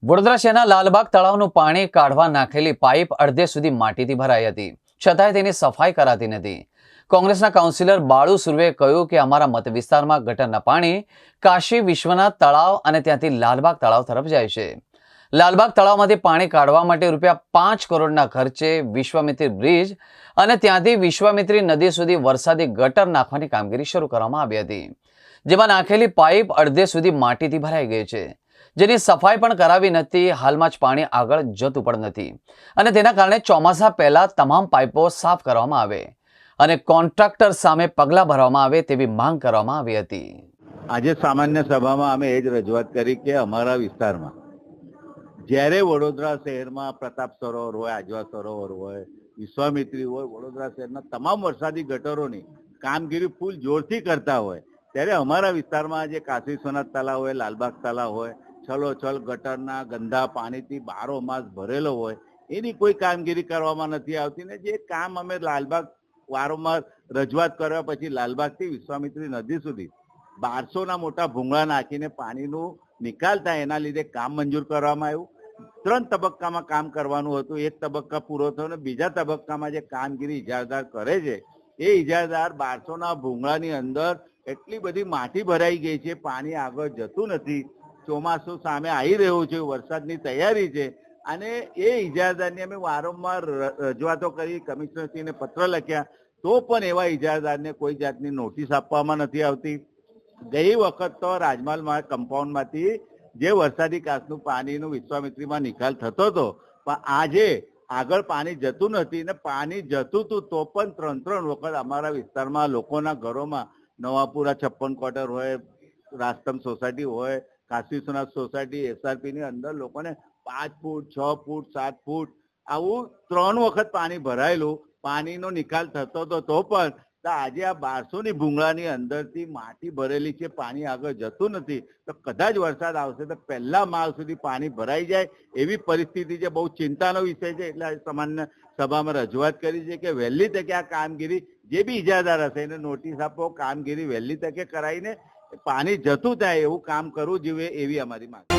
વડોદરા શહેરના લાલબાગ તળાવનું પાણી કાઢવા નાખેલી પાઇપ અડધે સુધી માટીથી ભરાઈ હતી, છતાંય તેની સફાઈ કરાતી નથી. કોંગ્રેસના કાઉન્સિલર બાળુ સુર્વેએ કહ્યું કે અમારા મત વિસ્તારમાં ગટરના પાણી કાશી વિશ્વનાથ તળાવ અને ત્યાંથી લાલબાગ તળાવ તરફ જાય છે. લાલબાગ તળાવમાંથી પાણી કાઢવા માટે ₹5 કરોડના ખર્ચે વિશ્વામિત્રી બ્રિજ અને ત્યાંથી વિશ્વામિત્રી નદી સુધી વરસાદી ગટર નાખવાની કામગીરી શરૂ કરવામાં આવી હતી, જેમાં નાખેલી પાઇપ અડધે સુધી માટીથી ભરાઈ ગઈ છે, જેની સફાઈ પણ કરાવી નથી. હાલમાં જ પાણી આગળ જતું પણ નથી અને તેના કારણે ચોમાસા પહેલા તમામ પાઇપો સાફ કરવામાં આવે અને કોન્ટ્રાક્ટર સામે પગલાં ભરવામાં આવે તેવી માંગ કરવામાં આવી હતી. આજે સામાન્ય સભામાં અમે એ જ રજૂઆત કરી કે અમારા વિસ્તારમાં જ્યારે વડોદરા શહેરમાં પ્રતાપ સરોવર હોય, આજવા સરોવર હોય, વિશ્વામિત્રી હોય, વડોદરા શહેરના તમામ વરસાદી ગટરોની કામગીરી ફૂલ જોરથી કરતા હોય, ત્યારે અમારા વિસ્તારમાં જે કાશી વિશ્વનાથ તળાવ હોય, લાલબાગ તળાવ હોય, છલોછલ ગટરના ગંદા પાણીથી બારોમાસ ભરેલો હોય, એની કોઈ કામગીરી કરવામાં નથી આવતી ને જે કામ અમે લાલબાગ વારંવાર રજૂઆત કરવા પછી લાલબાગથી વિશ્વામિત્રી નદી સુધી 1200ના મોટા ભૂંગળા નાખીને પાણીનું નિકાલ થાય એના લીધે કામ મંજૂર કરવામાં આવ્યું. 3 તબક્કામાં કામ કરવાનું હતું. એક તબક્કા પૂરો થયો અને બીજા તબક્કામાં જે કામગીરી ઇજારદાર કરે છે એ ઇજારદાર 1200ના ભૂંગળાની અંદર એટલી બધી માટી ભરાઈ ગઈ છે, પાણી આગળ જતું નથી. ચોમાસું સામે આવી રહ્યું છે, વરસાદની તૈયારી છે અને એ ઇજારદારની અમે વારંવાર રજૂઆતો કરી, કમિશનરશ્રીને પત્ર લખ્યા, તો પણ એવા ઇજારદારને કોઈ જાતની નોટિસ આપવામાં નથી આવતી. ગઈ વખત તો રાજમહલ કમ્પાઉન્ડમાંથી જે વરસાદી કાચનું પાણીનું વિશ્વામિત્રીમાં નિકાલ થતો હતો, પણ આજે આગળ પાણી જતું નથી ને પાણી જતું હતું તો પણ 3 વખત અમારા વિસ્તારમાં લોકોના ઘરોમાં નવાપુરા 56 ક્વાર્ટર હોય, રાસ્તમ સોસાયટી હોય, કાશી વિશ્વનાથ સોસાયટી, SRP ની અંદર લોકોને 5 ફૂટ, 6 ફૂટ, 7 ફૂટ આવું 3 વખત પાણી ભરાયેલું, પાણીનો નિકાલ થતો હતો તો પણ આજે આ 1200ની ભૂંગળાની અંદરથી માટી ભરેલી છે, પાણી આગળ જતું નથી. તો કદાચ વરસાદ આવશે તો પહેલા માળ સુધી પાણી ભરાઈ જાય એવી પરિસ્થિતિ છે. બહુ ચિંતાનો વિષય છે. એટલે સામાન્ય સભામાં રજૂઆત કરી છે કે વહેલી તકે આ કામગીરી જે બી ઇજારદાર હશે એને નોટિસ આપો, કામગીરી વહેલી તકે કરાવીને પાણી જતું થાય એવું કામ કરવું જોઈએ એવી અમારી માંગ.